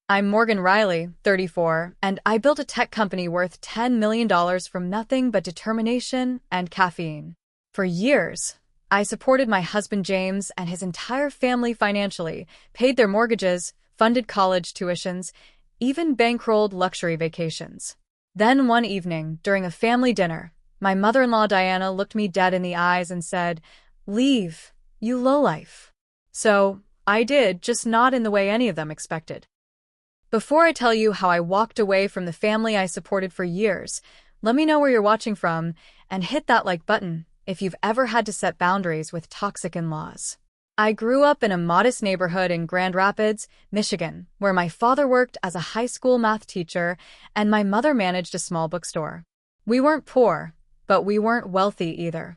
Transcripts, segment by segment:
I'm Morgan Riley, 34, and I built a tech company worth $10 million from nothing but determination and caffeine. For years, I supported my husband James and his entire family financially, paid their mortgages, funded college tuitions, even bankrolled luxury vacations. Then one evening, during a family dinner, my mother-in-law Diana looked me dead in the eyes and said, "Leave, you lowlife." So, I did, just not in the way any of them expected. Before I tell you how I walked away from the family I supported for years, let me know where you're watching from and hit that like button if you've ever had to set boundaries with toxic in-laws. I grew up in a modest neighborhood in Grand Rapids, Michigan, where my father worked as a high school math teacher and my mother managed a small bookstore. We weren't poor, but we weren't wealthy either.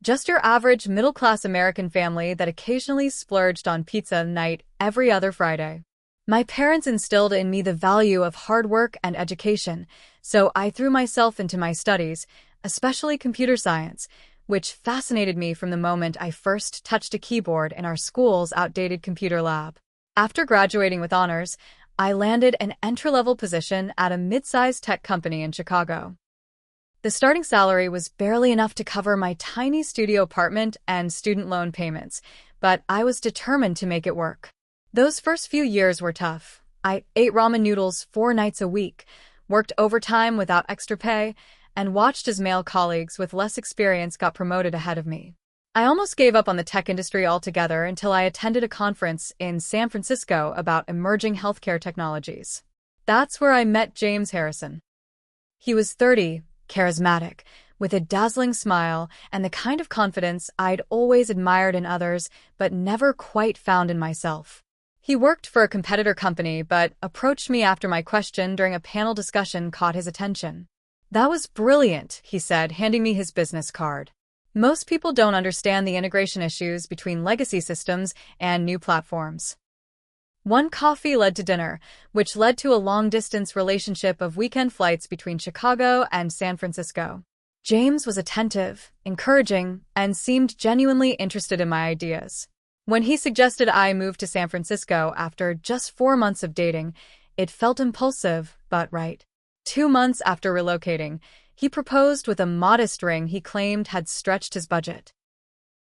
Just your average middle-class American family that occasionally splurged on pizza night every other Friday. My parents instilled in me the value of hard work and education, so I threw myself into my studies, especially computer science, which fascinated me from the moment I first touched a keyboard in our school's outdated computer lab. After graduating with honors, I landed an entry-level position at a mid-sized tech company in Chicago. The starting salary was barely enough to cover my tiny studio apartment and student loan payments, but I was determined to make it work. Those first few years were tough. I ate ramen noodles 4 nights a week, worked overtime without extra pay, and watched as male colleagues with less experience got promoted ahead of me. I almost gave up on the tech industry altogether until I attended a conference in San Francisco about emerging healthcare technologies. That's where I met James Harrison. He was 30, charismatic, with a dazzling smile and the kind of confidence I'd always admired in others but never quite found in myself. He worked for a competitor company but approached me after my question during a panel discussion caught his attention. "That was brilliant," he said, handing me his business card. "Most people don't understand the integration issues between legacy systems and new platforms." One coffee led to dinner, which led to a long-distance relationship of weekend flights between Chicago and San Francisco. James was attentive, encouraging, and seemed genuinely interested in my ideas. When he suggested I move to San Francisco after just 4 months of dating, it felt impulsive, but right. 2 months after relocating, he proposed with a modest ring he claimed had stretched his budget.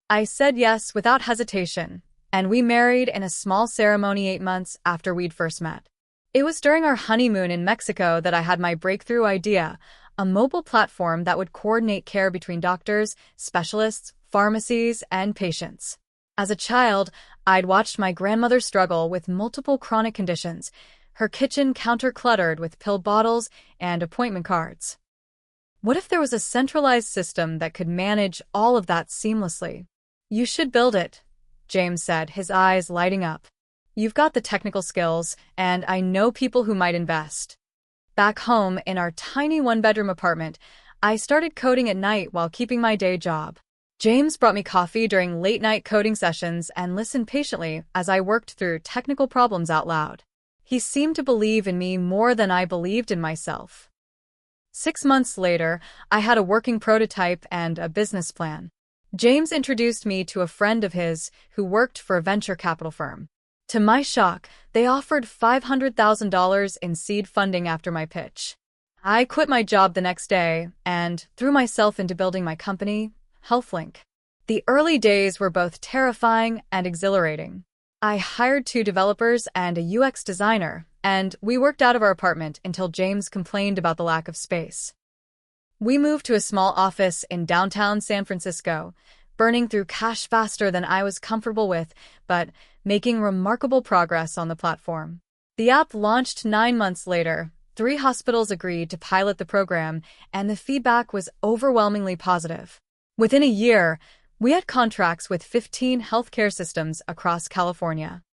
I said yes without hesitation, and we married in a small ceremony 8 months after we'd first met. It was during our honeymoon in Mexico that I had my breakthrough idea, a mobile platform that would coordinate care between doctors, specialists, pharmacies, and patients. As a child, I'd watched my grandmother struggle with multiple chronic conditions, her kitchen counter-cluttered with pill bottles and appointment cards. What if there was a centralized system that could manage all of that seamlessly? "You should build it," James said, his eyes lighting up. "You've got the technical skills, and I know people who might invest." Back home, in our tiny one-bedroom apartment, I started coding at night while keeping my day job. James brought me coffee during late-night coding sessions and listened patiently as I worked through technical problems out loud. He seemed to believe in me more than I believed in myself. 6 months later, I had a working prototype and a business plan. James introduced me to a friend of his who worked for a venture capital firm. To my shock, they offered $500,000 in seed funding after my pitch. I quit my job the next day and threw myself into building my company, HealthLink. The early days were both terrifying and exhilarating. I hired 2 developers and a UX designer, and we worked out of our apartment until James complained about the lack of space. We moved to a small office in downtown San Francisco, burning through cash faster than I was comfortable with, but making remarkable progress on the platform. The app launched 9 months later. 3 hospitals agreed to pilot the program, and the feedback was overwhelmingly positive. Within a year, we had contracts with 15 healthcare systems across California.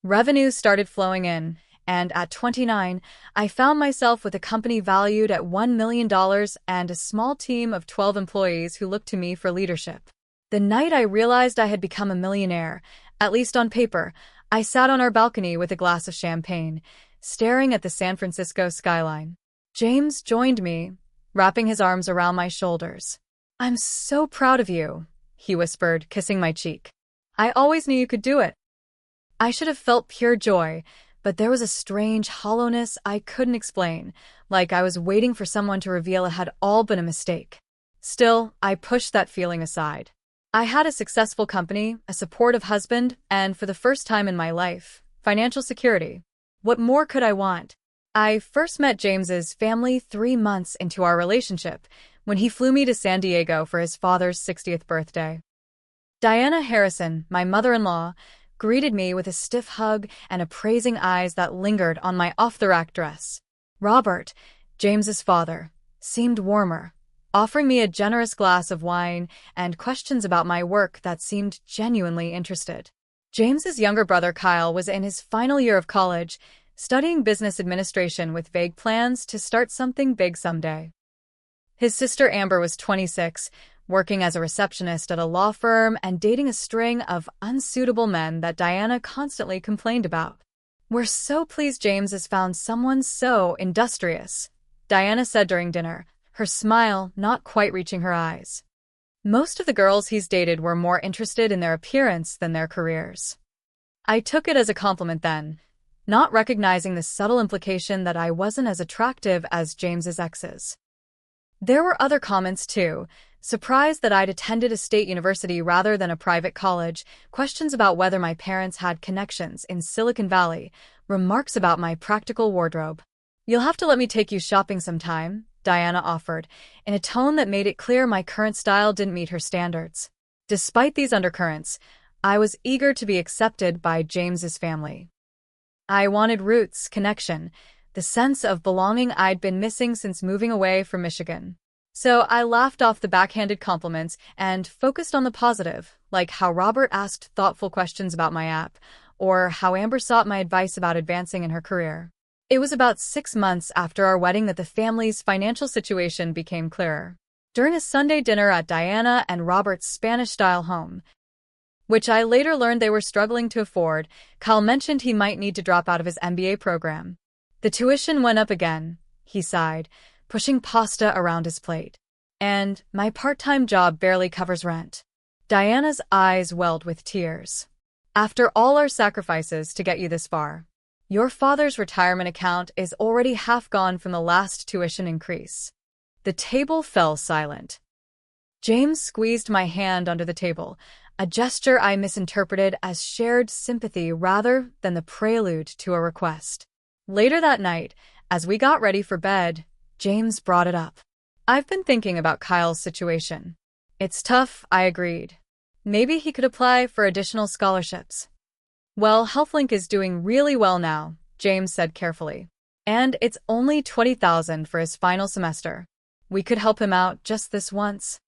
Revenue started flowing in, and at 29, I found myself with a company valued at $1 million and a small team of 12 employees who looked to me for leadership. The night I realized I had become a millionaire, at least on paper, I sat on our balcony with a glass of champagne, staring at the San Francisco skyline. James joined me, wrapping his arms around my shoulders. "I'm so proud of you," he whispered, kissing my cheek. "I always knew you could do it." I should have felt pure joy, but there was a strange hollowness I couldn't explain, like I was waiting for someone to reveal it had all been a mistake. Still, I pushed that feeling aside. I had a successful company, a supportive husband, and for the first time in my life, financial security. What more could I want? I first met James's family 3 months into our relationship, when he flew me to San Diego for his father's 60th birthday. Diana Harrison, my mother-in-law, greeted me with a stiff hug and appraising eyes that lingered on my off-the-rack dress. Robert, James's father, seemed warmer, offering me a generous glass of wine and questions about my work that seemed genuinely interested. James's younger brother Kyle was in his final year of college, studying business administration with vague plans to start something big someday. His sister Amber was 26, working as a receptionist at a law firm and dating a string of unsuitable men that Diana constantly complained about. "We're so pleased James has found someone so industrious," Diana said during dinner, her smile not quite reaching her eyes. Most of the girls he's dated were more interested in their appearance than their careers. I took it as a compliment then, not recognizing the subtle implication that I wasn't as attractive as James's exes. There were other comments too, surprised that I'd attended a state university rather than a private college, questions about whether my parents had connections in Silicon Valley, remarks about my practical wardrobe. "You'll have to let me take you shopping sometime," Diana offered, in a tone that made it clear my current style didn't meet her standards. Despite these undercurrents, I was eager to be accepted by James's family. I wanted roots, connection, the sense of belonging I'd been missing since moving away from Michigan. So I laughed off the backhanded compliments and focused on the positive, like how Robert asked thoughtful questions about my app, or how Amber sought my advice about advancing in her career. It was about 6 months after our wedding that the family's financial situation became clearer. During a Sunday dinner at Diana and Robert's Spanish-style home, which I later learned they were struggling to afford, Kyle mentioned he might need to drop out of his MBA program. "The tuition went up again," he sighed, pushing pasta around his plate. "And my part-time job barely covers rent." Diana's eyes welled with tears. "After all our sacrifices to get you this far, your father's retirement account is already half gone from the last tuition increase." The table fell silent. James squeezed my hand under the table, a gesture I misinterpreted as shared sympathy rather than the prelude to a request. Later that night, as we got ready for bed, James brought it up. "I've been thinking about Kyle's situation." "It's tough," I agreed. "Maybe he could apply for additional scholarships." "Well, HealthLink is doing really well now," James said carefully. "And it's only $20,000 for his final semester. We could help him out just this once."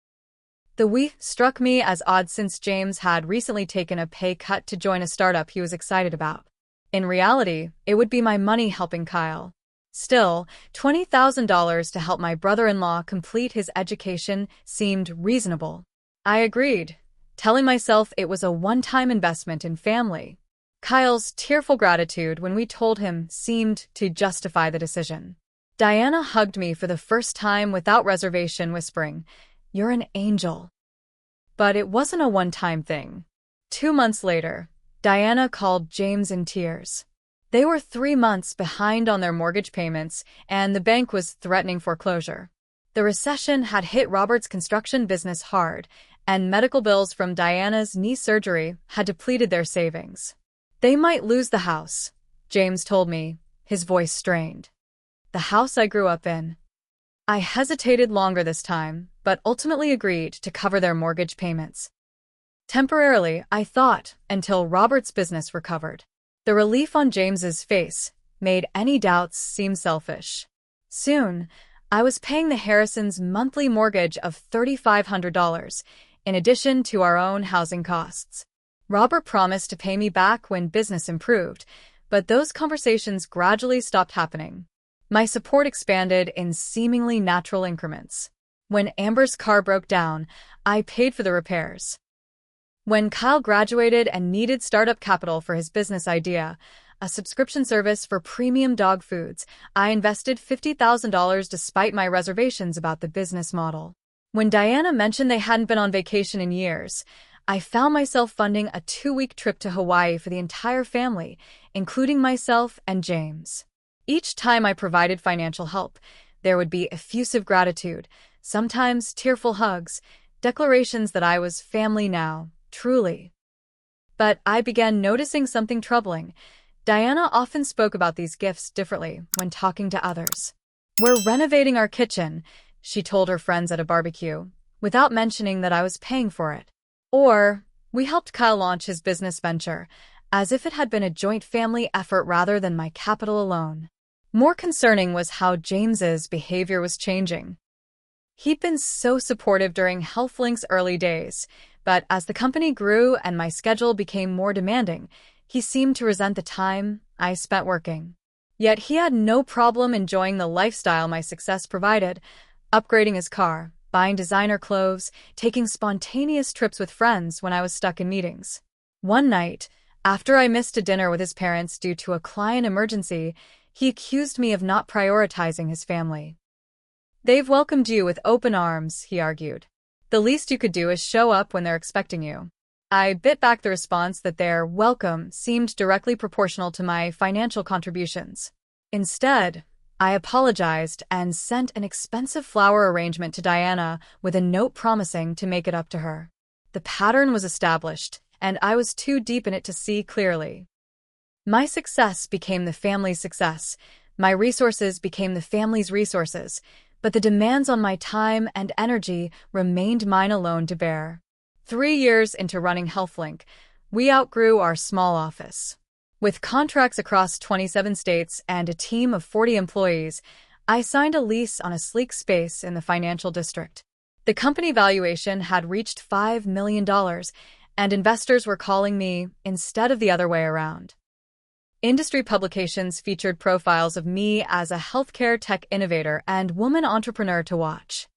The "we" struck me as odd since James had recently taken a pay cut to join a startup he was excited about. In reality, it would be my money helping Kyle. Still, $20,000 to help my brother-in-law complete his education seemed reasonable. I agreed, telling myself it was a one-time investment in family. Kyle's tearful gratitude when we told him seemed to justify the decision. Diana hugged me for the first time without reservation, whispering, "You're an angel." But it wasn't a one-time thing. 2 months later, Diana called James in tears. They were 3 months behind on their mortgage payments, and the bank was threatening foreclosure. The recession had hit Robert's construction business hard, and medical bills from Diana's knee surgery had depleted their savings. "They might lose the house," James told me, his voice strained. "The house I grew up in." I hesitated longer this time, but ultimately agreed to cover their mortgage payments. Temporarily, I thought, until Robert's business recovered. The relief on James's face made any doubts seem selfish. Soon, I was paying the Harrisons' monthly mortgage of $3,500, in addition to our own housing costs. Robert promised to pay me back when business improved, but those conversations gradually stopped happening. My support expanded in seemingly natural increments. When Amber's car broke down, I paid for the repairs. When Kyle graduated and needed startup capital for his business idea, a subscription service for premium dog foods, I invested $50,000 despite my reservations about the business model. When Diana mentioned they hadn't been on vacation in years, I found myself funding a 2-week trip to Hawaii for the entire family, including myself and James. Each time I provided financial help, there would be effusive gratitude, sometimes tearful hugs, declarations that I was family now, truly. But I began noticing something troubling. Diana often spoke about these gifts differently when talking to others. "We're renovating our kitchen," she told her friends at a barbecue, without mentioning that I was paying for it. Or, "We helped Kyle launch his business venture," as if it had been a joint family effort rather than my capital alone. More concerning was how James's behavior was changing. He'd been so supportive during HealthLink's early days, but as the company grew and my schedule became more demanding, he seemed to resent the time I spent working. Yet he had no problem enjoying the lifestyle my success provided, upgrading his car, buying designer clothes, taking spontaneous trips with friends when I was stuck in meetings. One night, after I missed a dinner with his parents due to a client emergency, he accused me of not prioritizing his family. "They've welcomed you with open arms," he argued. "The least you could do is show up when they're expecting you." I bit back the response that their welcome seemed directly proportional to my financial contributions. Instead, I apologized and sent an expensive flower arrangement to Diana with a note promising to make it up to her. The pattern was established, and I was too deep in it to see clearly. My success became the family's success. My resources became the family's resources, but the demands on my time and energy remained mine alone to bear. 3 years into running HealthLink, we outgrew our small office. With contracts across 27 states and a team of 40 employees, I signed a lease on a sleek space in the financial district. The company valuation had reached $5 million, and investors were calling me instead of the other way around. Industry publications featured profiles of me as a healthcare tech innovator and woman entrepreneur to watch.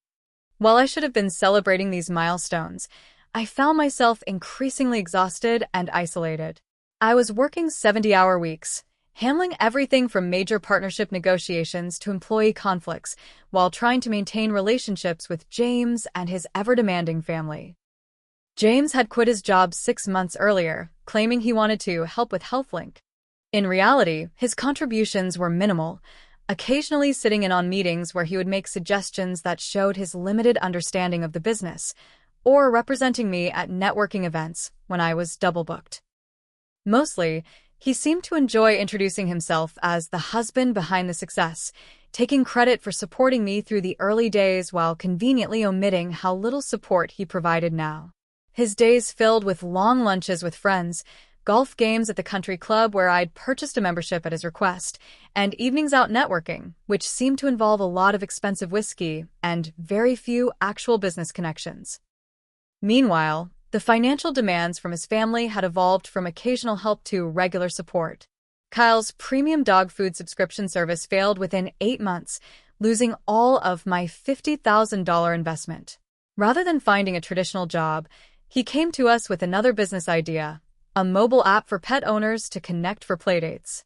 While I should have been celebrating these milestones, I found myself increasingly exhausted and isolated. I was working 70-hour weeks, handling everything from major partnership negotiations to employee conflicts, while trying to maintain relationships with James and his ever-demanding family. James had quit his job 6 months earlier, claiming he wanted to help with HealthLink. In reality, his contributions were minimal, occasionally sitting in on meetings where he would make suggestions that showed his limited understanding of the business, or representing me at networking events when I was double-booked. Mostly, he seemed to enjoy introducing himself as the husband behind the success, taking credit for supporting me through the early days while conveniently omitting how little support he provided now. His days filled with long lunches with friends, golf games at the country club where I'd purchased a membership at his request, and evenings out networking, which seemed to involve a lot of expensive whiskey and very few actual business connections. Meanwhile, the financial demands from his family had evolved from occasional help to regular support. Kyle's premium dog food subscription service failed within 8 months, losing all of my $50,000 investment. Rather than finding a traditional job, he came to us with another business idea: a mobile app for pet owners to connect for playdates.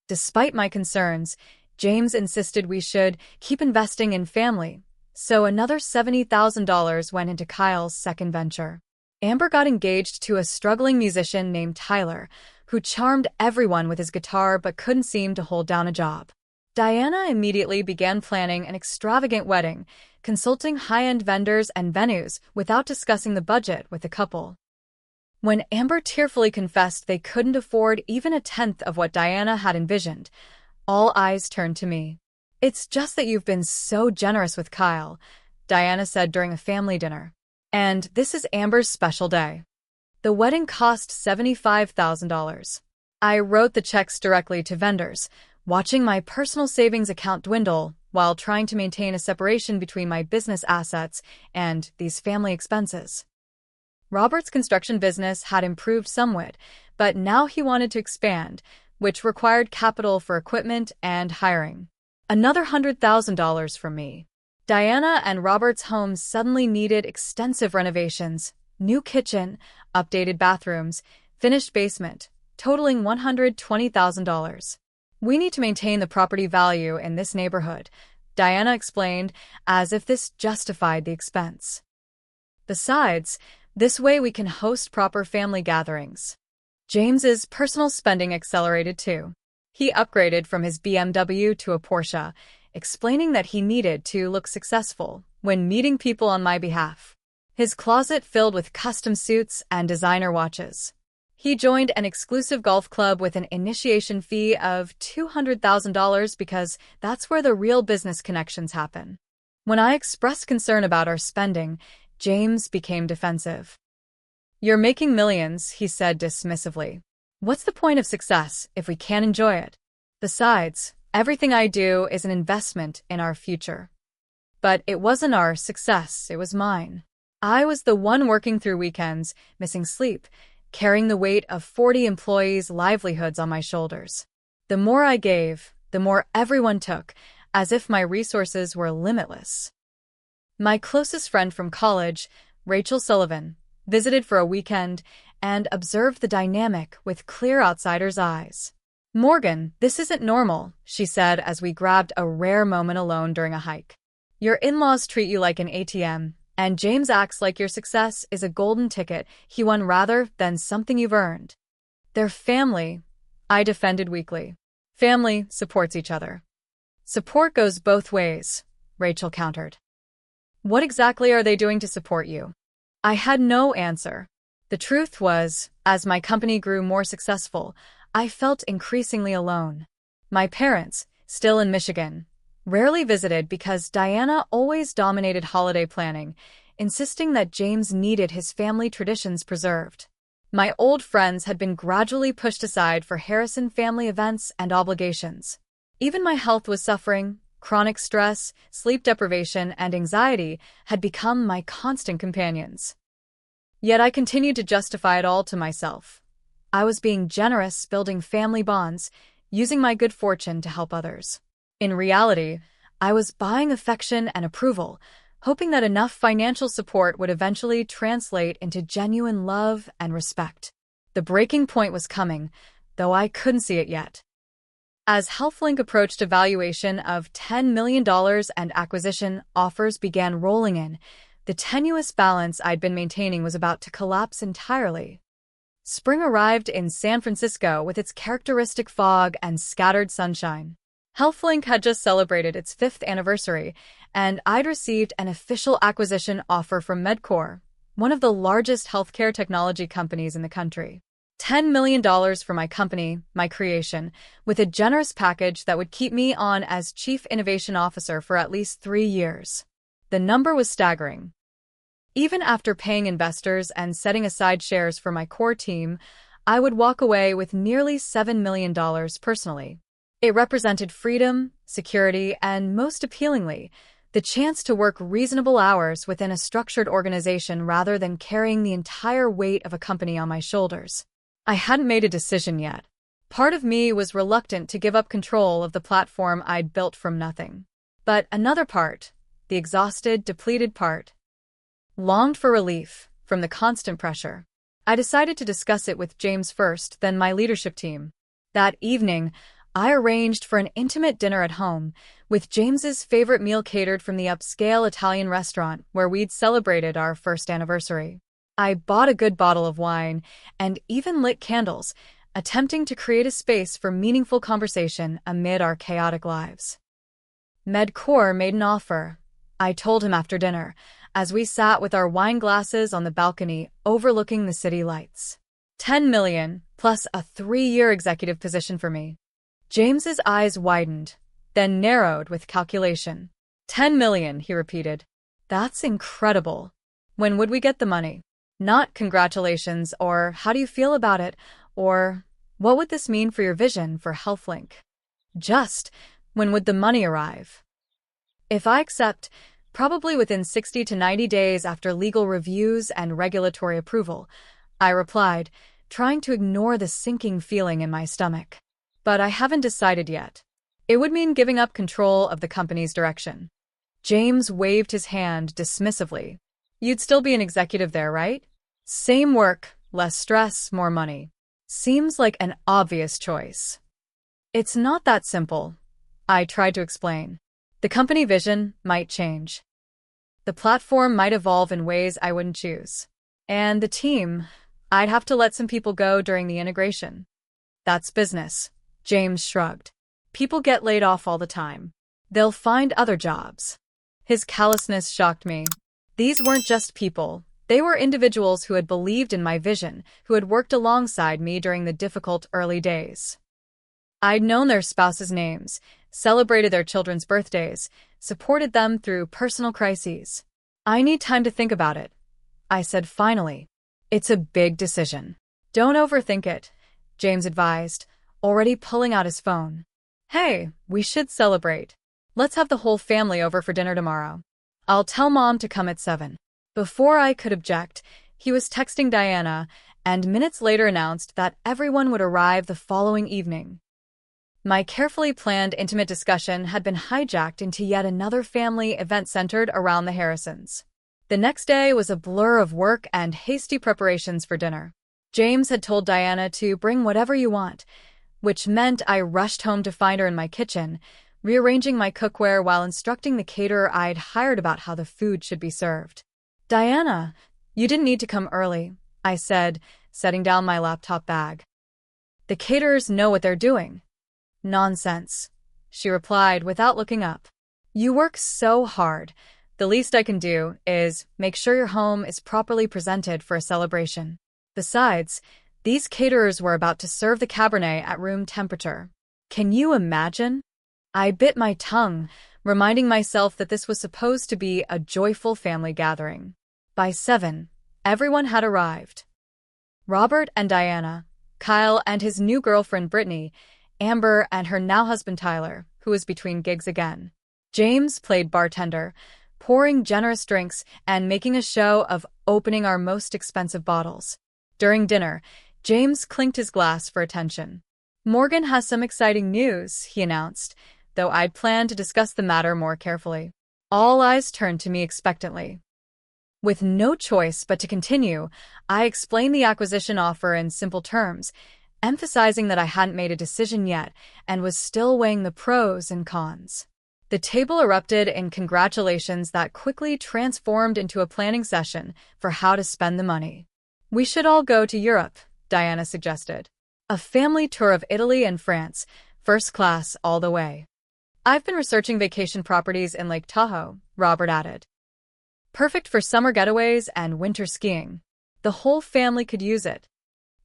Despite my concerns, James insisted we should keep investing in family, so another $70,000 went into Kyle's second venture. Amber got engaged to a struggling musician named Tyler, who charmed everyone with his guitar but couldn't seem to hold down a job. Diana immediately began planning an extravagant wedding, consulting high-end vendors and venues without discussing the budget with the couple. When Amber tearfully confessed they couldn't afford even a tenth of what Diana had envisioned, all eyes turned to me. "It's just that you've been so generous with Kyle," Diana said during a family dinner. "And this is Amber's special day." The wedding cost $75,000. I wrote the checks directly to vendors, watching my personal savings account dwindle while trying to maintain a separation between my business assets and these family expenses. Robert's construction business had improved somewhat, but now he wanted to expand, which required capital for equipment and hiring. Another $100,000 from me. Diana and Robert's home suddenly needed extensive renovations: new kitchen, updated bathrooms, finished basement, totaling $120,000. "We need to maintain the property value in this neighborhood," Diana explained, as if this justified the expense. "Besides, this way we can host proper family gatherings." James's personal spending accelerated too. He upgraded from his BMW to a Porsche, explaining that he needed to look successful when meeting people on my behalf. His closet filled with custom suits and designer watches. He joined an exclusive golf club with an initiation fee of $200,000 because that's where the real business connections happen. When I expressed concern about our spending, James became defensive. "You're making millions," he said dismissively. "What's the point of success if we can't enjoy it? Besides, everything I do is an investment in our future." But it wasn't our success, it was mine. I was the one working through weekends, missing sleep, carrying the weight of 40 employees' livelihoods on my shoulders. The more I gave, the more everyone took, as if my resources were limitless. My closest friend from college, Rachel Sullivan, visited for a weekend and observed the dynamic with clear outsider's eyes. "Morgan, this isn't normal," she said as we grabbed a rare moment alone during a hike. "Your in-laws treat you like an ATM, and James acts like your success is a golden ticket he won rather than something you've earned." "They're family," I defended weakly. "Family supports each other." "Support goes both ways," Rachel countered. "What exactly are they doing to support you?" I had no answer. The truth was, as my company grew more successful, I felt increasingly alone. My parents, still in Michigan, rarely visited because Diana always dominated holiday planning, insisting that James needed his family traditions preserved. My old friends had been gradually pushed aside for Harrison family events and obligations. Even my health was suffering. Chronic stress, sleep deprivation, and anxiety had become my constant companions. Yet I continued to justify it all to myself. I was being generous, building family bonds, using my good fortune to help others. In reality, I was buying affection and approval, hoping that enough financial support would eventually translate into genuine love and respect. The breaking point was coming, though I couldn't see it yet. As HealthLink approached a valuation of $10 million and acquisition offers began rolling in, the tenuous balance I'd been maintaining was about to collapse entirely. Spring arrived in San Francisco with its characteristic fog and scattered sunshine. HealthLink had just celebrated its 5th anniversary, and I'd received an official acquisition offer from Medcore, one of the largest healthcare technology companies in the country. $10 million for my company, my creation, with a generous package that would keep me on as Chief Innovation Officer for at least 3 years. The number was staggering. Even after paying investors and setting aside shares for my core team, I would walk away with nearly $7 million personally. It represented freedom, security, and most appealingly, the chance to work reasonable hours within a structured organization rather than carrying the entire weight of a company on my shoulders. I hadn't made a decision yet. Part of me was reluctant to give up control of the platform I'd built from nothing. But another part, the exhausted, depleted part, longed for relief from the constant pressure. I decided to discuss it with James first, then my leadership team. That evening, I arranged for an intimate dinner at home, with James's favorite meal catered from the upscale Italian restaurant where we'd celebrated our 1st anniversary. I bought a good bottle of wine and even lit candles, attempting to create a space for meaningful conversation amid our chaotic lives. Medcore made an offer, I told him after dinner, as we sat with our wine glasses on the balcony overlooking the city lights. $10 million, plus a 3-year executive position for me. James's eyes widened, then narrowed with calculation. $10 million, he repeated. That's incredible. When would we get the money? Not congratulations, or how do you feel about it, or what would this mean for your vision for HealthLink? Just, when would the money arrive? If I accept, probably within 60 to 90 days after legal reviews and regulatory approval, I replied, trying to ignore the sinking feeling in my stomach. But I haven't decided yet. It would mean giving up control of the company's direction. James waved his hand dismissively. You'd still be an executive there, right? Same work, less stress, more money. Seems like an obvious choice. It's not that simple, I tried to explain. The company vision might change. The platform might evolve in ways I wouldn't choose. And the team, I'd have to let some people go during the integration. That's business. James shrugged. People get laid off all the time. They'll find other jobs. His callousness shocked me. These weren't just people. They were individuals who had believed in my vision, who had worked alongside me during the difficult early days. I'd known their spouses' names, celebrated their children's birthdays, supported them through personal crises. I need time to think about it, I said finally. It's a big decision. Don't overthink it, James advised, already pulling out his phone. Hey, we should celebrate. Let's have the whole family over for dinner tomorrow. I'll tell Mom to come at 7. Before I could object, he was texting Diana, and minutes later announced that everyone would arrive the following evening. My carefully planned intimate discussion had been hijacked into yet another family event centered around the Harrisons. The next day was a blur of work and hasty preparations for dinner. James had told Diana to bring whatever you want, which meant I rushed home to find her in my kitchen, rearranging my cookware while instructing the caterer I'd hired about how the food should be served. Diana, you didn't need to come early, I said, setting down my laptop bag. The caterers know what they're doing. Nonsense, she replied without looking up. You work so hard. The least I can do is make sure your home is properly presented for a celebration. Besides, these caterers were about to serve the Cabernet at room temperature. Can you imagine? I bit my tongue, reminding myself that this was supposed to be a joyful family gathering. By 7, everyone had arrived. Robert and Diana, Kyle and his new girlfriend Brittany, Amber and her now-husband Tyler, who was between gigs again. James played bartender, pouring generous drinks and making a show of opening our most expensive bottles. During dinner, James clinked his glass for attention. Morgan has some exciting news, he announced, though I'd planned to discuss the matter more carefully. All eyes turned to me expectantly. With no choice but to continue, I explained the acquisition offer in simple terms, emphasizing that I hadn't made a decision yet and was still weighing the pros and cons. The table erupted in congratulations that quickly transformed into a planning session for how to spend the money. We should all go to Europe, Diana suggested. A family tour of Italy and France, first class all the way. I've been researching vacation properties in Lake Tahoe, Robert added. Perfect for summer getaways and winter skiing. The whole family could use it.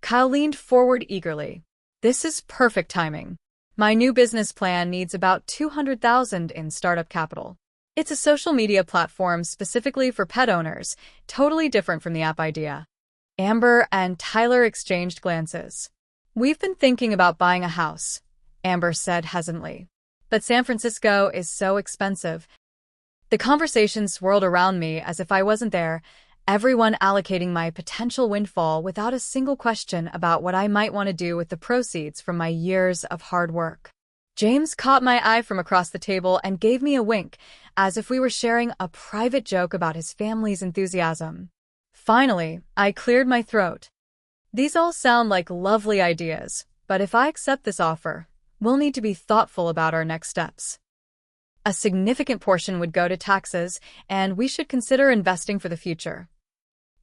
Kyle leaned forward eagerly. This is perfect timing. My new business plan needs about $200,000 in startup capital. It's a social media platform specifically for pet owners, totally different from the app idea. Amber and Tyler exchanged glances. We've been thinking about buying a house, Amber said hesitantly. But San Francisco is so expensive. The conversation swirled around me as if I wasn't there, everyone allocating my potential windfall without a single question about what I might want to do with the proceeds from my years of hard work. James caught my eye from across the table and gave me a wink, as if we were sharing a private joke about his family's enthusiasm. Finally, I cleared my throat. These all sound like lovely ideas, but if I accept this offer, we'll need to be thoughtful about our next steps. A significant portion would go to taxes, and we should consider investing for the future.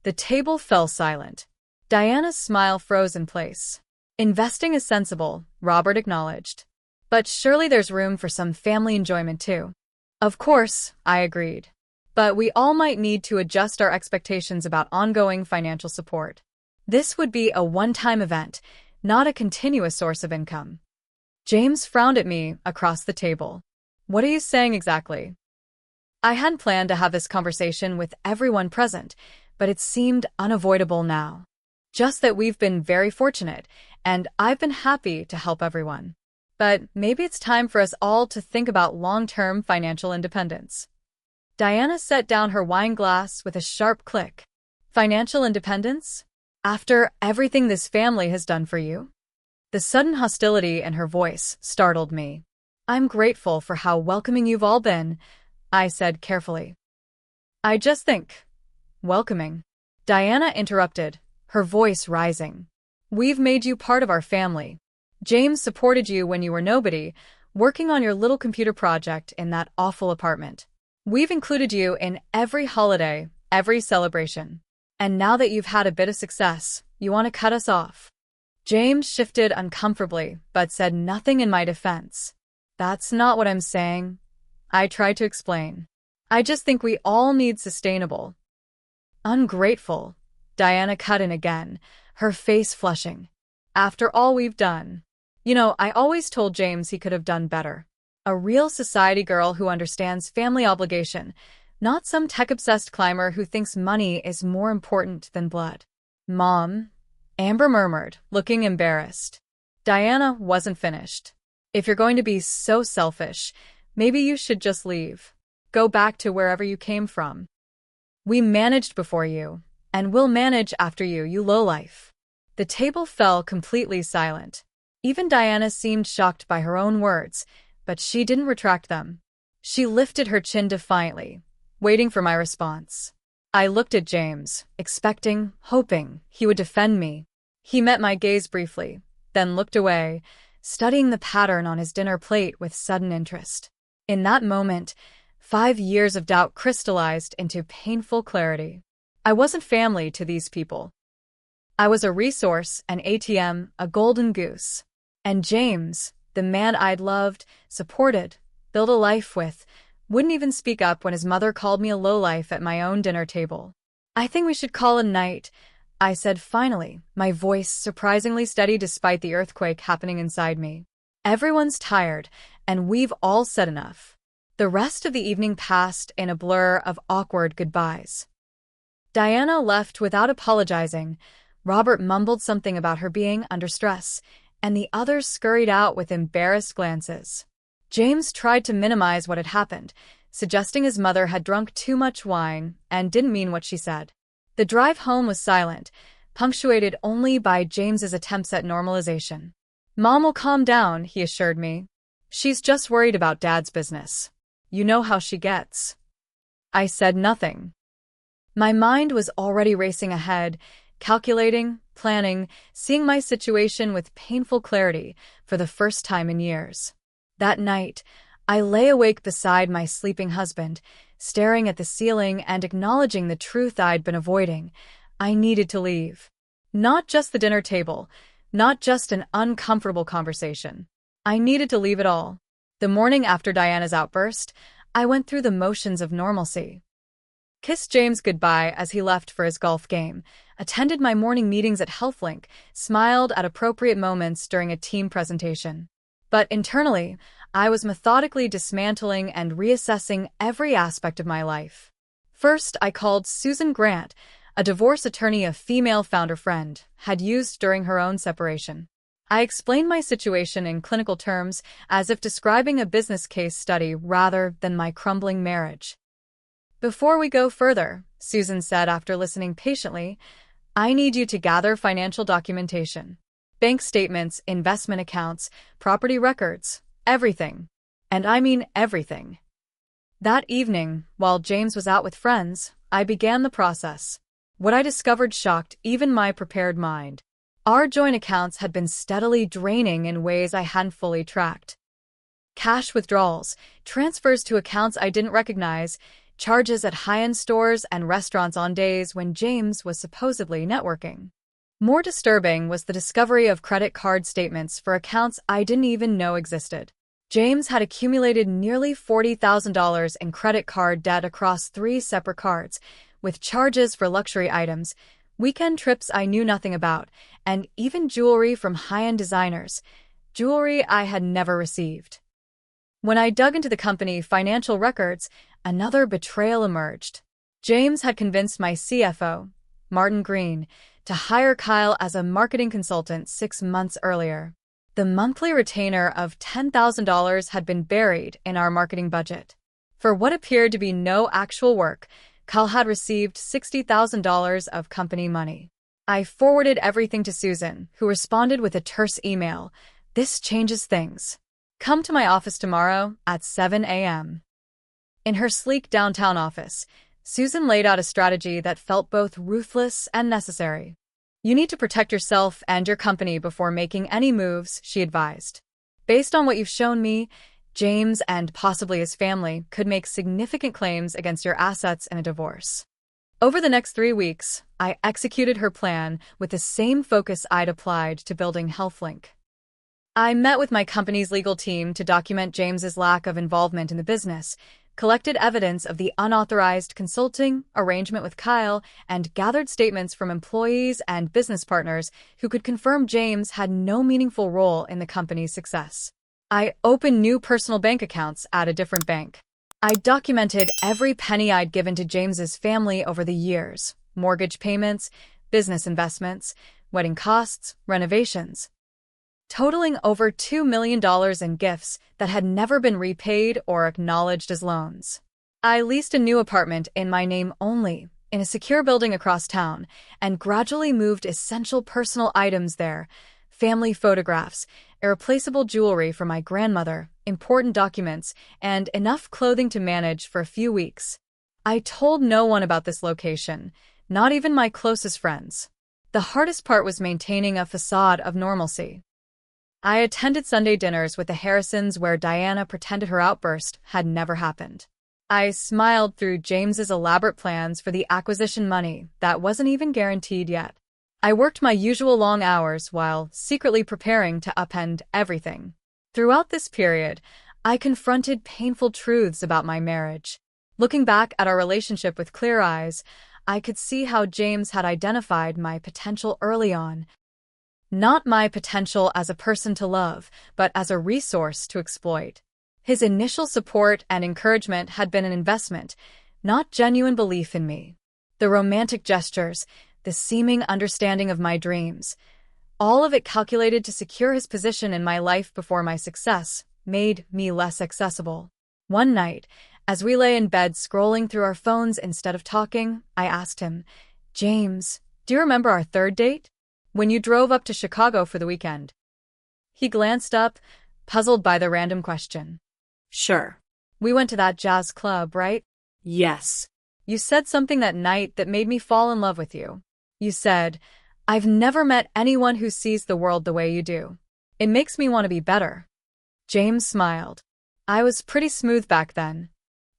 The table fell silent. Diana's smile froze in place. Investing is sensible, Robert acknowledged. But surely there's room for some family enjoyment too. Of course, I agreed. But we all might need to adjust our expectations about ongoing financial support. This would be a one-time event, not a continuous source of income. James frowned at me across the table. What are you saying exactly? I hadn't planned to have this conversation with everyone present, but it seemed unavoidable now. Just that we've been very fortunate, and I've been happy to help everyone. But maybe it's time for us all to think about long-term financial independence. Diana set down her wine glass with a sharp click. Financial independence? After everything this family has done for you? The sudden hostility in her voice startled me. I'm grateful for how welcoming you've all been, I said carefully. I just think. Welcoming. Diana interrupted, her voice rising. We've made you part of our family. James supported you when you were nobody, working on your little computer project in that awful apartment. We've included you in every holiday, every celebration. And now that you've had a bit of success, you want to cut us off. James shifted uncomfortably, but said nothing in my defense. That's not what I'm saying. I tried to explain. I just think we all need sustainable. Ungrateful. Diana cut in again, her face flushing. After all we've done. I always told James he could have done better. A real society girl who understands family obligation, not some tech-obsessed climber who thinks money is more important than blood. Mom, Amber murmured, looking embarrassed. Diana wasn't finished. If you're going to be so selfish, maybe you should just leave. Go back to wherever you came from. We managed before you, and we'll manage after you, you lowlife. The table fell completely silent. Even Diana seemed shocked by her own words, but she didn't retract them. She lifted her chin defiantly, waiting for my response. I looked at James, expecting, hoping he would defend me. He met my gaze briefly, then looked away, studying the pattern on his dinner plate with sudden interest. In that moment, 5 years of doubt crystallized into painful clarity. I wasn't family to these people. I was a resource, an ATM, a golden goose. And James, the man I'd loved, supported, built a life with, wouldn't even speak up when his mother called me a lowlife at my own dinner table. I think we should call it a night, I said finally, my voice surprisingly steady despite the earthquake happening inside me. Everyone's tired, and we've all said enough. The rest of the evening passed in a blur of awkward goodbyes. Diana left without apologizing. Robert mumbled something about her being under stress, and the others scurried out with embarrassed glances. James tried to minimize what had happened, suggesting his mother had drunk too much wine and didn't mean what she said. The drive home was silent, punctuated only by James's attempts at normalization. Mom will calm down, he assured me. She's just worried about Dad's business. You know how she gets. I said nothing. My mind was already racing ahead, calculating, planning, seeing my situation with painful clarity for the first time in years. That night, I lay awake beside my sleeping husband, staring at the ceiling and acknowledging the truth I'd been avoiding. I needed to leave. Not just the dinner table, not just an uncomfortable conversation. I needed to leave it all. The morning after Diana's outburst, I went through the motions of normalcy. Kissed James goodbye as he left for his golf game, attended my morning meetings at HealthLink, smiled at appropriate moments during a team presentation. But internally, I was methodically dismantling and reassessing every aspect of my life. First, I called Susan Grant, a divorce attorney a female founder friend had used during her own separation. I explained my situation in clinical terms as if describing a business case study rather than my crumbling marriage. Before we go further, Susan said after listening patiently, I need you to gather financial documentation. Bank statements, investment accounts, property records, everything. And I mean everything. That evening, while James was out with friends, I began the process. What I discovered shocked even my prepared mind. Our joint accounts had been steadily draining in ways I hadn't fully tracked. Cash withdrawals, transfers to accounts I didn't recognize, charges at high-end stores and restaurants on days when James was supposedly networking. More disturbing was the discovery of credit card statements for accounts I didn't even know existed. James had accumulated nearly $40,000 in credit card debt across 3 separate cards, with charges for luxury items, weekend trips I knew nothing about, and even jewelry from high-end designers, jewelry I had never received. When I dug into the company financial records, another betrayal emerged. James had convinced my CFO, Martin Green, to hire Kyle as a marketing consultant 6 months earlier. The monthly retainer of $10,000 had been buried in our marketing budget. For what appeared to be no actual work, Kyle had received $60,000 of company money. I forwarded everything to Susan, who responded with a terse email. This changes things. Come to my office tomorrow at 7 a.m. In her sleek downtown office, Susan laid out a strategy that felt both ruthless and necessary. You need to protect yourself and your company before making any moves, she advised. Based on what you've shown me, James and possibly his family could make significant claims against your assets in a divorce. Over the next 3 weeks, I executed her plan with the same focus I'd applied to building HealthLink. I met with my company's legal team to document James's lack of involvement in the business, collected evidence of the unauthorized consulting arrangement with Kyle, and gathered statements from employees and business partners who could confirm James had no meaningful role in the company's success. I opened new personal bank accounts at a different bank. I documented every penny I'd given to James's family over the years: mortgage payments, business investments, wedding costs, renovations, totaling over $2 million in gifts that had never been repaid or acknowledged as loans. I leased a new apartment in my name only, in a secure building across town, and gradually moved essential personal items there: family photographs, irreplaceable jewelry for my grandmother, important documents, and enough clothing to manage for a few weeks. I told no one about this location, not even my closest friends. The hardest part was maintaining a facade of normalcy. I attended Sunday dinners with the Harrisons where Diana pretended her outburst had never happened. I smiled through James's elaborate plans for the acquisition money that wasn't even guaranteed yet. I worked my usual long hours while secretly preparing to upend everything. Throughout this period, I confronted painful truths about my marriage. Looking back at our relationship with clear eyes, I could see how James had identified my potential early on. Not my potential as a person to love, but as a resource to exploit. His initial support and encouragement had been an investment, not genuine belief in me. The romantic gestures, the seeming understanding of my dreams, all of it calculated to secure his position in my life before my success, made me less accessible. One night, as we lay in bed scrolling through our phones instead of talking, I asked him, "James, do you remember our third date? When you drove up to Chicago for the weekend?" He glanced up, puzzled by the random question. "Sure." "We went to that jazz club, right?" "Yes." "You said something that night that made me fall in love with you. You said, 'I've never met anyone who sees the world the way you do. It makes me want to be better.'" James smiled. "I was pretty smooth back then."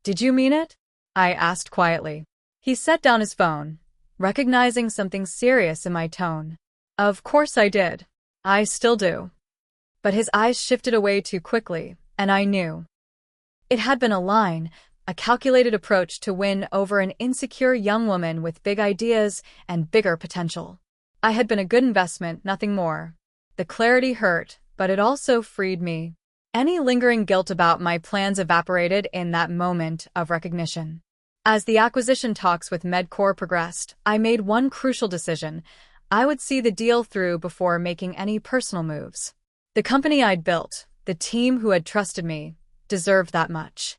"Did you mean it?" I asked quietly. He set down his phone, recognizing something serious in my tone. "Of course I did. I still do." But his eyes shifted away too quickly, and I knew. It had been a line, a calculated approach to win over an insecure young woman with big ideas and bigger potential. I had been a good investment, nothing more. The clarity hurt, but it also freed me. Any lingering guilt about my plans evaporated in that moment of recognition. As the acquisition talks with MedCore progressed, I made one crucial decision: I would see the deal through before making any personal moves. The company I'd built, the team who had trusted me, deserved that much.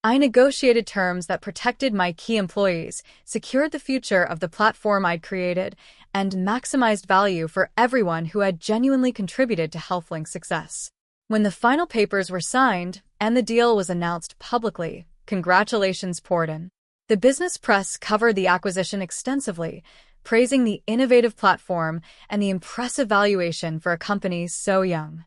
I negotiated terms that protected my key employees, secured the future of the platform I'd created, and maximized value for everyone who had genuinely contributed to HealthLink's success. When the final papers were signed and the deal was announced publicly, congratulations poured in. The business press covered the acquisition extensively, praising the innovative platform and the impressive valuation for a company so young.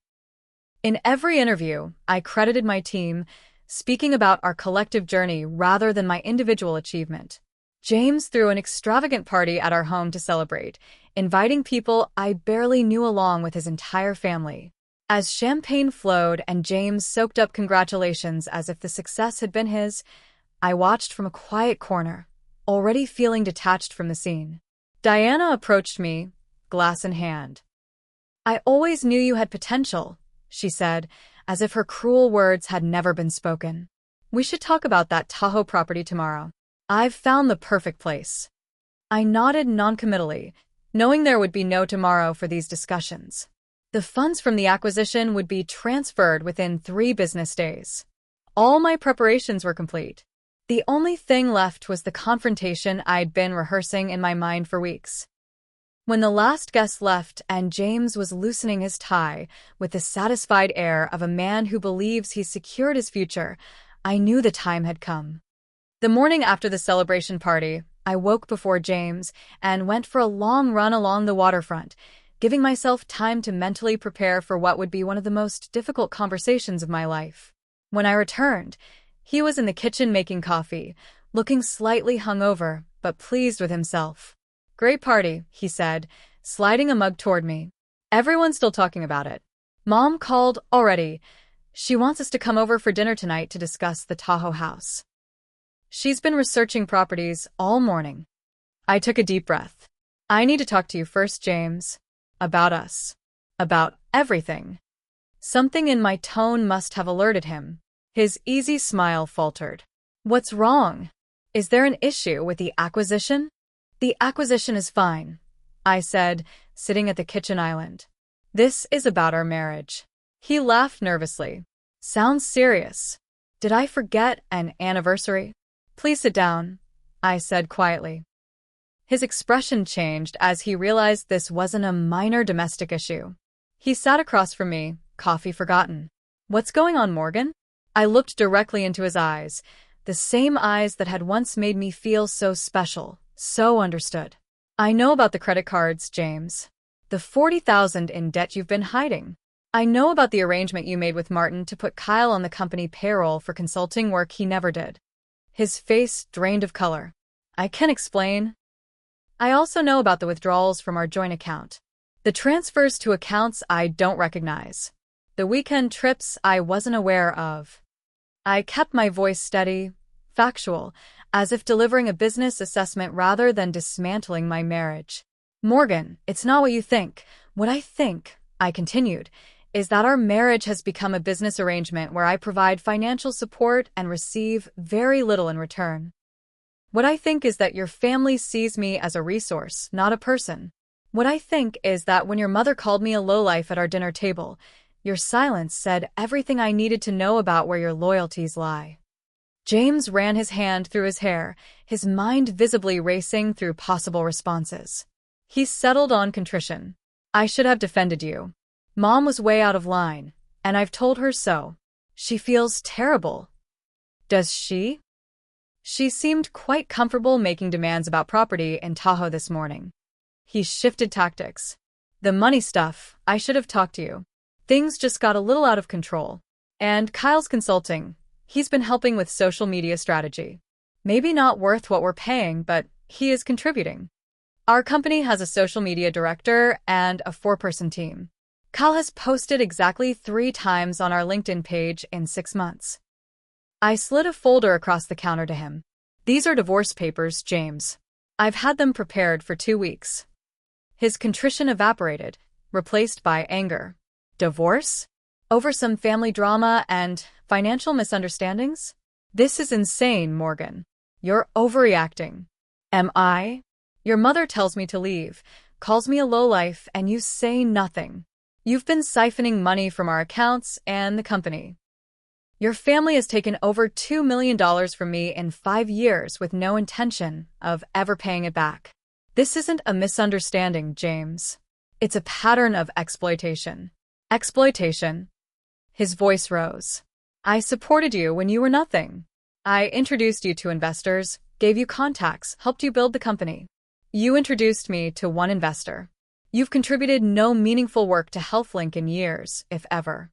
In every interview, I credited my team, speaking about our collective journey rather than my individual achievement. James threw an extravagant party at our home to celebrate, inviting people I barely knew along with his entire family. As champagne flowed and James soaked up congratulations as if the success had been his, I watched from a quiet corner, already feeling detached from the scene. Diana approached me, glass in hand. "I always knew you had potential," she said, as if her cruel words had never been spoken. "We should talk about that Tahoe property tomorrow. I've found the perfect place." I nodded noncommittally, knowing there would be no tomorrow for these discussions. The funds from the acquisition would be transferred within 3 business days. All my preparations were complete. The only thing left was the confrontation I'd been rehearsing in my mind for weeks. When the last guest left and James was loosening his tie with the satisfied air of a man who believes he's secured his future, I knew the time had come. The morning after the celebration party, I woke before James and went for a long run along the waterfront, giving myself time to mentally prepare for what would be one of the most difficult conversations of my life. When I returned, he was in the kitchen making coffee, looking slightly hungover, but pleased with himself. "Great party," he said, sliding a mug toward me. "Everyone's still talking about it. Mom called already. She wants us to come over for dinner tonight to discuss the Tahoe house. She's been researching properties all morning." I took a deep breath. "I need to talk to you first, James. About us. About everything." Something in my tone must have alerted him. His easy smile faltered. "What's wrong? Is there an issue with the acquisition?" "The acquisition is fine," I said, sitting at the kitchen island. "This is about our marriage." He laughed nervously. "Sounds serious. Did I forget an anniversary?" "Please sit down," I said quietly. His expression changed as he realized this wasn't a minor domestic issue. He sat across from me, coffee forgotten. "What's going on, Morgan?" I looked directly into his eyes, the same eyes that had once made me feel so special, so understood. "I know about the credit cards, James. The $40,000 in debt you've been hiding. I know about the arrangement you made with Martin to put Kyle on the company payroll for consulting work he never did." His face drained of color. "I can explain. I also know about the withdrawals from our joint account. The transfers to accounts I don't recognize. The weekend trips I wasn't aware of." I kept my voice steady, factual, as if delivering a business assessment rather than dismantling my marriage. "Morgan, it's not what you think. What I think," I continued, "is that our marriage has become a business arrangement where I provide financial support and receive very little in return. What I think is that your family sees me as a resource, not a person. What I think is that when your mother called me a lowlife at our dinner table, your silence said everything I needed to know about where your loyalties lie." James ran his hand through his hair, his mind visibly racing through possible responses. He settled on contrition. "I should have defended you. Mom was way out of line, and I've told her so. She feels terrible." "Does she?" "She seemed quite comfortable making demands about property in Tahoe this morning." He shifted tactics. "The money stuff, I should have talked to you. Things just got a little out of control. And Kyle's consulting. He's been helping with social media strategy. Maybe not worth what we're paying, but he is contributing. Our company has a social media director and a 4-person team. Kyle has posted exactly 3 times on our LinkedIn page in 6 months." I slid a folder across the counter to him. "These are divorce papers, James. I've had them prepared for 2 weeks." His contrition evaporated, replaced by anger. "Divorce? Over some family drama and financial misunderstandings? This is insane, Morgan. You're overreacting." "Am I? Your mother tells me to leave, calls me a lowlife, and you say nothing. You've been siphoning money from our accounts and the company. Your family has taken over $2 million from me in 5 years with no intention of ever paying it back. This isn't a misunderstanding, James. It's a pattern of exploitation." "Exploitation?" His voice rose. "I supported you when you were nothing. I introduced you to investors, gave you contacts, helped you build the company. You introduced me to one investor. You've contributed no meaningful work to HealthLink in years, if ever.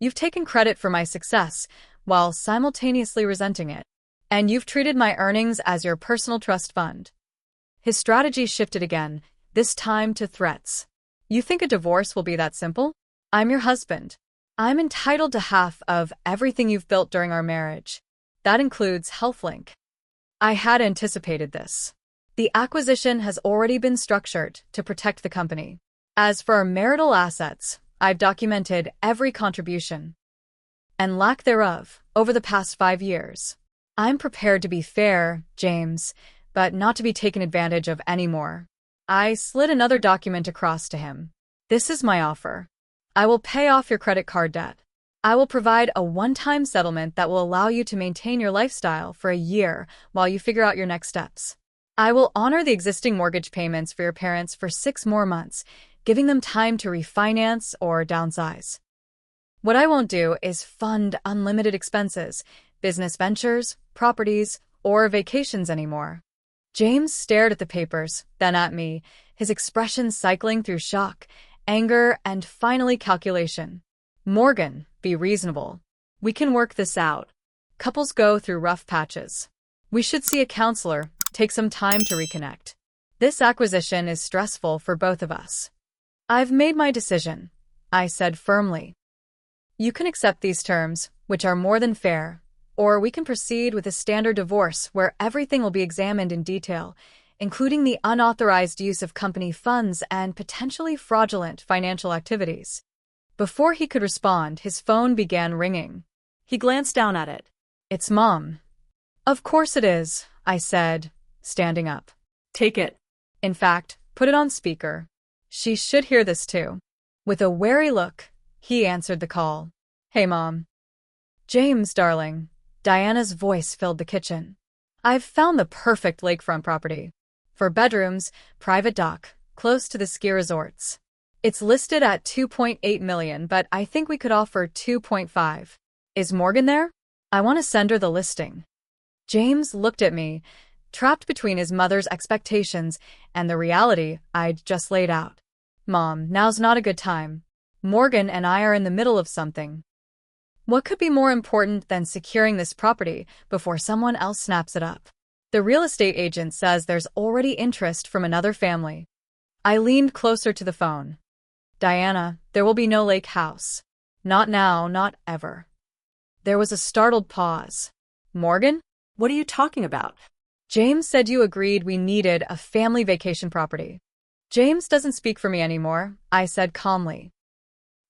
You've taken credit for my success while simultaneously resenting it. And you've treated my earnings as your personal trust fund." His strategy shifted again, this time to threats. "You think a divorce will be that simple? I'm your husband. I'm entitled to half of everything you've built during our marriage. That includes HealthLink." I had anticipated this. The acquisition has already been structured to protect the company. As for our marital assets, I've documented every contribution and lack thereof over the past 5 years. I'm prepared to be fair, James, but not to be taken advantage of anymore. I slid another document across to him. "This is my offer. I will pay off your credit card debt. I will provide a one-time settlement that will allow you to maintain your lifestyle for a year while you figure out your next steps. I will honor the existing mortgage payments for your parents for 6 more months, giving them time to refinance or downsize. What I won't do is fund unlimited expenses, business ventures, properties, or vacations anymore." James stared at the papers, then at me, his expression cycling through shock, anger, and finally calculation. "Morgan, be reasonable. We can work this out. Couples go through rough patches. We should see a counselor, take some time to reconnect. This acquisition is stressful for both of us. I've made my decision, I said firmly. You can accept these terms, which are more than fair, or we can proceed with a standard divorce where everything will be examined in detail, including the unauthorized use of company funds and potentially fraudulent financial activities. Before he could respond, his phone began ringing. He glanced down at it. It's Mom. Of course it is, I said, standing up. Take it. In fact, put it on speaker. She should hear this too. With a wary look, he answered the call. Hey, Mom. James, darling. Diana's voice filled the kitchen. I've found the perfect lakefront property. 4 bedrooms, private dock, close to the ski resorts. It's listed at $2.8 million, but I think we could offer $2.5. Is Morgan there? I want to send her the listing. James looked at me, trapped between his mother's expectations and the reality I'd just laid out. Mom, now's not a good time. Morgan and I are in the middle of something. What could be more important than securing this property before someone else snaps it up? The real estate agent says there's already interest from another family. I leaned closer to the phone. Diana, there will be no lake house. Not now, not ever. There was a startled pause. Morgan? What are you talking about? James said you agreed we needed a family vacation property. James doesn't speak for me anymore, I said calmly.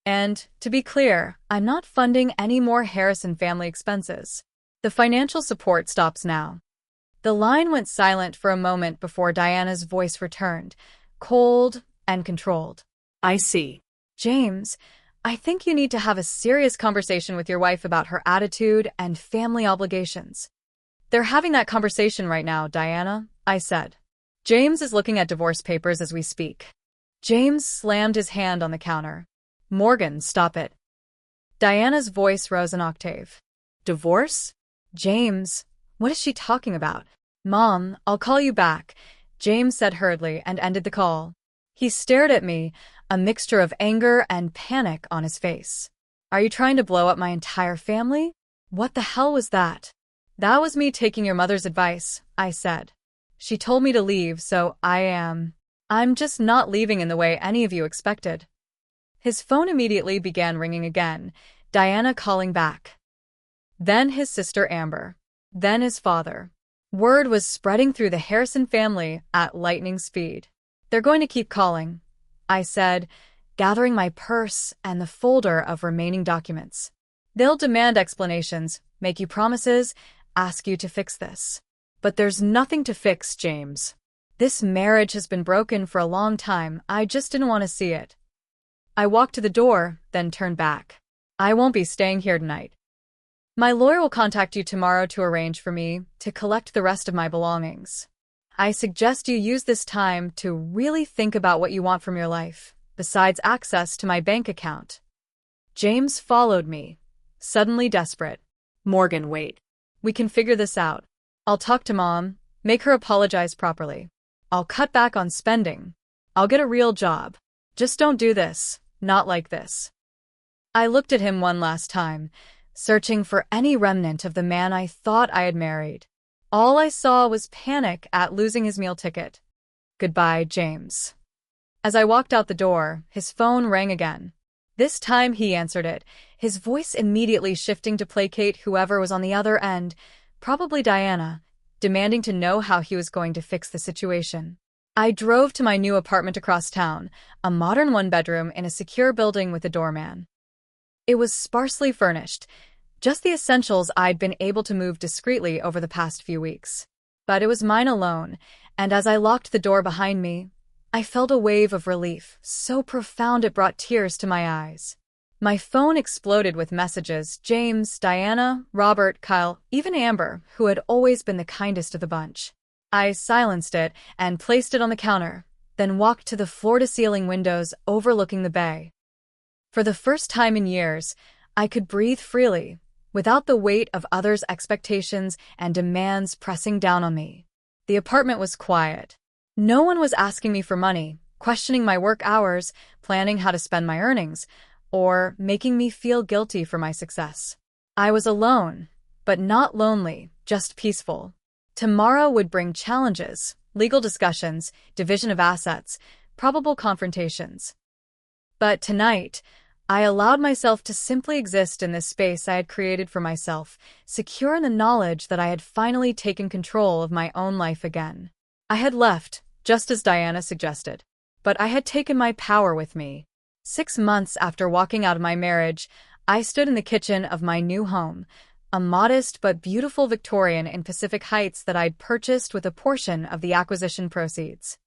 And, to be clear, I'm not funding any more Harrison family expenses. The financial support stops now. The line went silent for a moment before Diana's voice returned, cold and controlled. I see. James, I think you need to have a serious conversation with your wife about her attitude and family obligations. They're having that conversation right now, Diana, I said. James is looking at divorce papers as we speak. James slammed his hand on the counter. Morgan, stop it. Diana's voice rose an octave. Divorce? James, what is she talking about? Mom, I'll call you back, James said hurriedly and ended the call. He stared at me, a mixture of anger and panic on his face. Are you trying to blow up my entire family? What the hell was that? That was me taking your mother's advice, I said. She told me to leave, so I'm just not leaving in the way any of you expected. His phone immediately began ringing again, Diana calling back. Then his sister Amber. Then his father. Word was spreading through the Harrison family at lightning speed. They're going to keep calling, I said, gathering my purse and the folder of remaining documents. They'll demand explanations, make you promises, ask you to fix this. But there's nothing to fix, James. This marriage has been broken for a long time. I just didn't want to see it. I walked to the door, then turned back. I won't be staying here tonight. My lawyer will contact you tomorrow to arrange for me to collect the rest of my belongings. I suggest you use this time to really think about what you want from your life, besides access to my bank account. James followed me, suddenly desperate. Morgan, wait. We can figure this out. I'll talk to Mom, make her apologize properly. I'll cut back on spending. I'll get a real job. Just don't do this, not like this. I looked at him one last time, searching for any remnant of the man I thought I had married. All I saw was panic at losing his meal ticket. Goodbye, James. As I walked out the door, his phone rang again. This time he answered it, his voice immediately shifting to placate whoever was on the other end, probably Diana, demanding to know how he was going to fix the situation. I drove to my new apartment across town, a modern one-bedroom in a secure building with a doorman. It was sparsely furnished, just the essentials I'd been able to move discreetly over the past few weeks. But it was mine alone, and as I locked the door behind me, I felt a wave of relief, so profound it brought tears to my eyes. My phone exploded with messages: James, Diana, Robert, Kyle, even Amber, who had always been the kindest of the bunch. I silenced it and placed it on the counter, then walked to the floor-to-ceiling windows overlooking the bay. For the first time in years, I could breathe freely, without the weight of others' expectations and demands pressing down on me. The apartment was quiet. No one was asking me for money, questioning my work hours, planning how to spend my earnings, or making me feel guilty for my success. I was alone, but not lonely, just peaceful. Tomorrow would bring challenges, legal discussions, division of assets, probable confrontations. But tonight, I allowed myself to simply exist in this space I had created for myself, secure in the knowledge that I had finally taken control of my own life again. I had left, just as Diana suggested, but I had taken my power with me. 6 months after walking out of my marriage, I stood in the kitchen of my new home, a modest but beautiful Victorian in Pacific Heights that I'd purchased with a portion of the acquisition proceeds.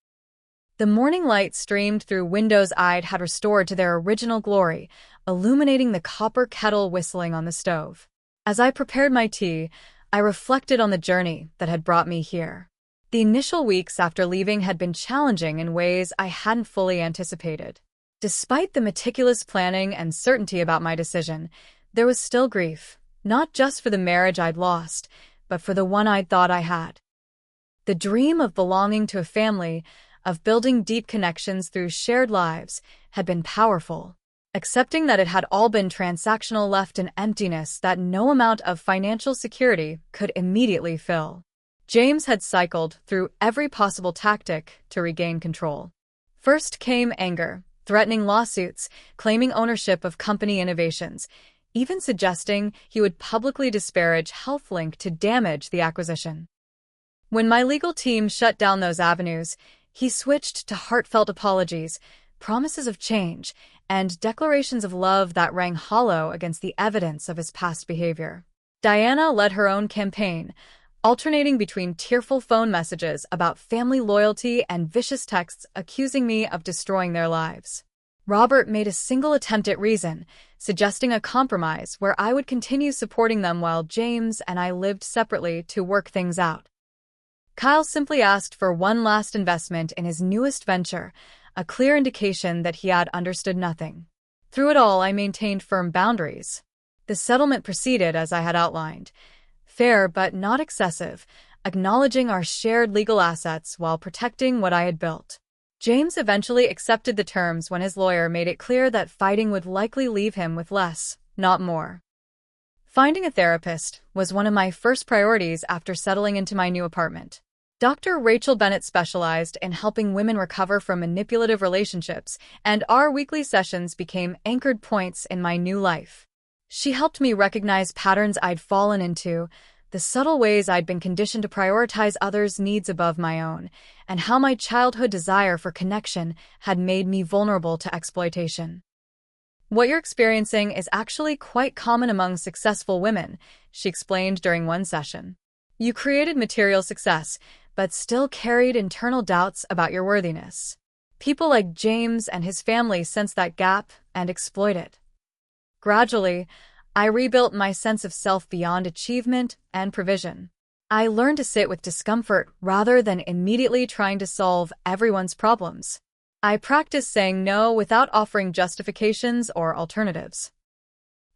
The morning light streamed through windows I'd had restored to their original glory, illuminating the copper kettle whistling on the stove. As I prepared my tea, I reflected on the journey that had brought me here. The initial weeks after leaving had been challenging in ways I hadn't fully anticipated. Despite the meticulous planning and certainty about my decision, there was still grief, not just for the marriage I'd lost, but for the one I'd thought I had. The dream of belonging to a family, of building deep connections through shared lives, had been powerful. Accepting that it had all been transactional left an emptiness that no amount of financial security could immediately fill. James had cycled through every possible tactic to regain control. First came anger, threatening lawsuits, claiming ownership of company innovations, even suggesting he would publicly disparage HealthLink to damage the acquisition. When my legal team shut down those avenues, he switched to heartfelt apologies, promises of change, and declarations of love that rang hollow against the evidence of his past behavior. Diana led her own campaign, alternating between tearful phone messages about family loyalty and vicious texts accusing me of destroying their lives. Robert made a single attempt at reason, suggesting a compromise where I would continue supporting them while James and I lived separately to work things out. Kyle simply asked for one last investment in his newest venture, a clear indication that he had understood nothing. Through it all, I maintained firm boundaries. The settlement proceeded as I had outlined, fair but not excessive, acknowledging our shared legal assets while protecting what I had built. James eventually accepted the terms when his lawyer made it clear that fighting would likely leave him with less, not more. Finding a therapist was one of my first priorities after settling into my new apartment. Dr. Rachel Bennett specialized in helping women recover from manipulative relationships, and our weekly sessions became anchored points in my new life. She helped me recognize patterns I'd fallen into, the subtle ways I'd been conditioned to prioritize others' needs above my own, and how my childhood desire for connection had made me vulnerable to exploitation. What you're experiencing is actually quite common among successful women, she explained during one session. You created material success, but still carried internal doubts about your worthiness. People like James and his family sensed that gap and exploit it. Gradually, I rebuilt my sense of self beyond achievement and provision. I learned to sit with discomfort rather than immediately trying to solve everyone's problems. I practiced saying no without offering justifications or alternatives.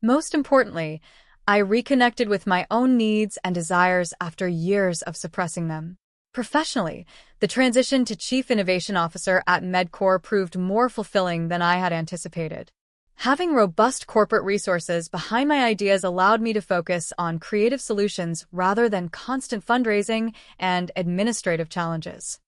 Most importantly, I reconnected with my own needs and desires after years of suppressing them. Professionally, the transition to Chief Innovation Officer at MedCore proved more fulfilling than I had anticipated. Having robust corporate resources behind my ideas allowed me to focus on creative solutions rather than constant fundraising and administrative challenges.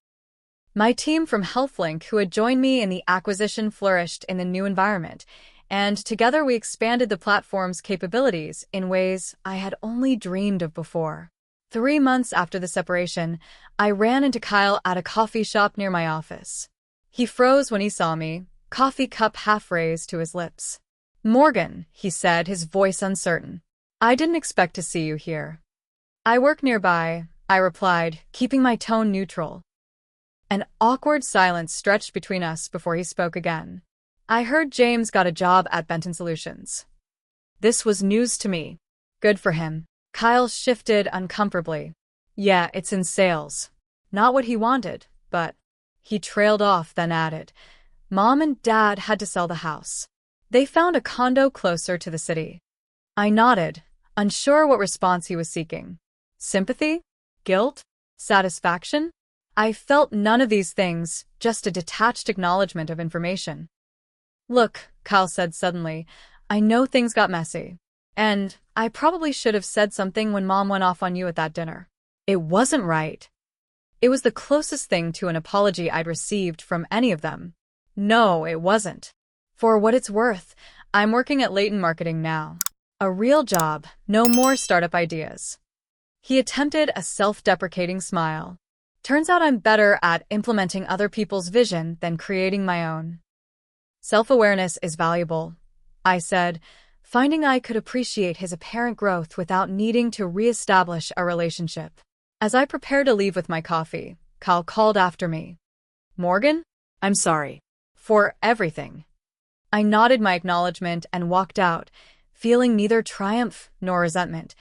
My team from HealthLink, who had joined me in the acquisition, flourished in the new environment, and together we expanded the platform's capabilities in ways I had only dreamed of before. 3 months after the separation, I ran into Kyle at a coffee shop near my office. He froze when he saw me, coffee cup half raised to his lips. "Morgan," he said, his voice uncertain. "I didn't expect to see you here." "I work nearby," I replied, keeping my tone neutral. An awkward silence stretched between us before he spoke again. "I heard James got a job at Benton Solutions." This was news to me. "Good for him." Kyle shifted uncomfortably. "Yeah, it's in sales. Not what he wanted, but..." He trailed off, then added, "Mom and Dad had to sell the house. They found a condo closer to the city." I nodded, unsure what response he was seeking. Sympathy? Guilt? Satisfaction? I felt none of these things, just a detached acknowledgement of information. "Look," Kyle said suddenly, "I know things got messy. And I probably should have said something when Mom went off on you at that dinner. It wasn't right. It was the closest thing to an apology I'd received from any of them. No, it wasn't. For what it's worth, I'm working at Leighton Marketing now. A real job, no more startup ideas. He attempted a self-deprecating smile. Turns out I'm better at implementing other people's vision than creating my own. Self-awareness is valuable, I said, finding I could appreciate his apparent growth without needing to re-establish a relationship. As I prepared to leave with my coffee, Kyle called after me. Morgan? I'm sorry. For everything. I nodded my acknowledgement and walked out, feeling neither triumph nor resentment,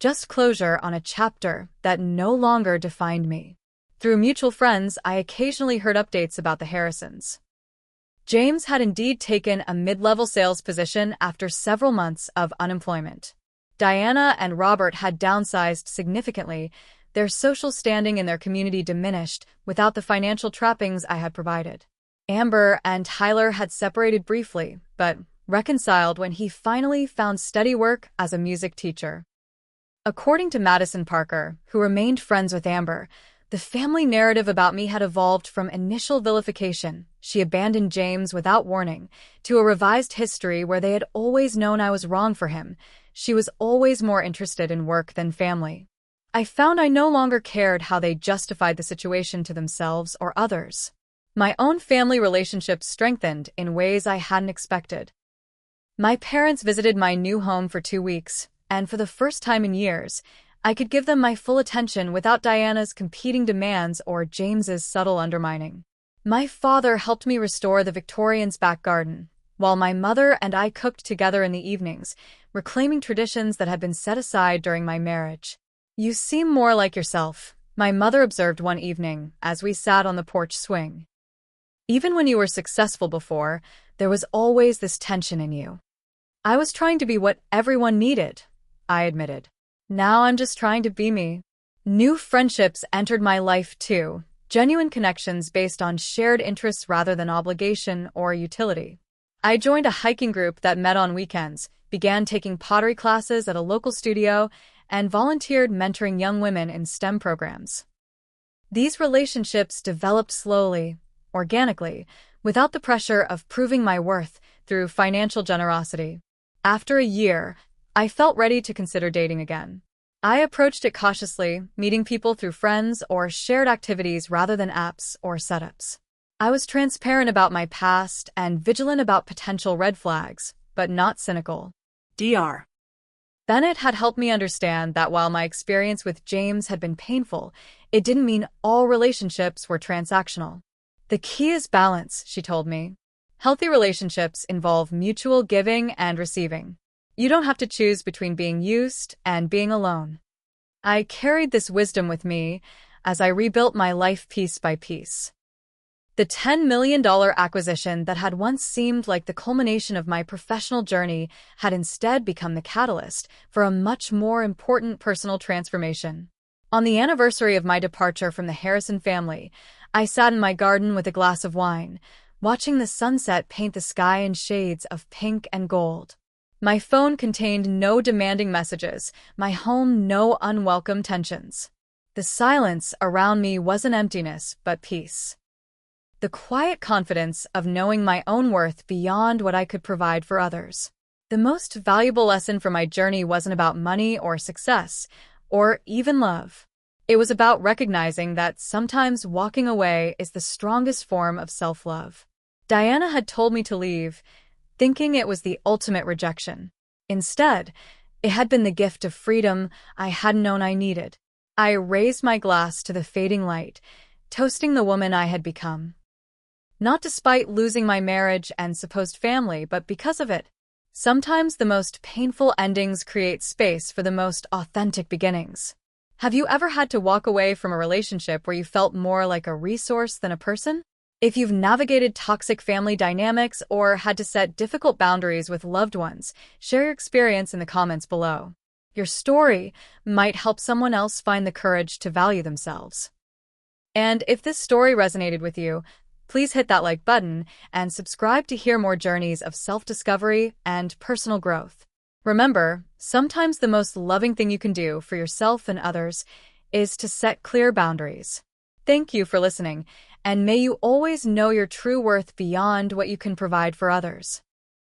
just closure on a chapter that no longer defined me. Through mutual friends, I occasionally heard updates about the Harrisons. James had indeed taken a mid-level sales position after several months of unemployment. Diana and Robert had downsized significantly, their social standing in their community diminished without the financial trappings I had provided. Amber and Tyler had separated briefly, but reconciled when he finally found steady work as a music teacher. According to Madison Parker, who remained friends with Amber, the family narrative about me had evolved from initial vilification, she abandoned James without warning, to a revised history where they had always known I was wrong for him. She was always more interested in work than family. I found I no longer cared how they justified the situation to themselves or others. My own family relationships strengthened in ways I hadn't expected. My parents visited my new home for 2 weeks, and for the first time in years, I could give them my full attention without Diana's competing demands or James's subtle undermining. My father helped me restore the Victorians' back garden, while my mother and I cooked together in the evenings, reclaiming traditions that had been set aside during my marriage. You seem more like yourself, my mother observed one evening as we sat on the porch swing. Even when you were successful before, there was always this tension in you. I was trying to be what everyone needed, I admitted. Now I'm just trying to be me. New friendships entered my life too, genuine connections based on shared interests rather than obligation or utility. I joined a hiking group that met on weekends, began taking pottery classes at a local studio, and volunteered mentoring young women in STEM programs. These relationships developed slowly, organically, without the pressure of proving my worth through financial generosity. After a year, I felt ready to consider dating again. I approached it cautiously, meeting people through friends or shared activities rather than apps or setups. I was transparent about my past and vigilant about potential red flags, but not cynical. Dr. Bennett had helped me understand that while my experience with James had been painful, it didn't mean all relationships were transactional. The key is balance, she told me. Healthy relationships involve mutual giving and receiving. You don't have to choose between being used and being alone. I carried this wisdom with me as I rebuilt my life piece by piece. The $10 million acquisition that had once seemed like the culmination of my professional journey had instead become the catalyst for a much more important personal transformation. On the anniversary of my departure from the Harrison family, I sat in my garden with a glass of wine, watching the sunset paint the sky in shades of pink and gold. My phone contained no demanding messages, my home no unwelcome tensions. The silence around me wasn't emptiness, but peace. The quiet confidence of knowing my own worth beyond what I could provide for others. The most valuable lesson from my journey wasn't about money or success, or even love. It was about recognizing that sometimes walking away is the strongest form of self-love. Diana had told me to leave, thinking it was the ultimate rejection. Instead, it had been the gift of freedom I hadn't known I needed. I raised my glass to the fading light, toasting the woman I had become. Not despite losing my marriage and supposed family, but because of it. Sometimes the most painful endings create space for the most authentic beginnings. Have you ever had to walk away from a relationship where you felt more like a resource than a person? If you've navigated toxic family dynamics or had to set difficult boundaries with loved ones, share your experience in the comments below. Your story might help someone else find the courage to value themselves. And if this story resonated with you, please hit that like button and subscribe to hear more journeys of self-discovery and personal growth. Remember, sometimes the most loving thing you can do for yourself and others is to set clear boundaries. Thank you for listening, and may you always know your true worth beyond what you can provide for others.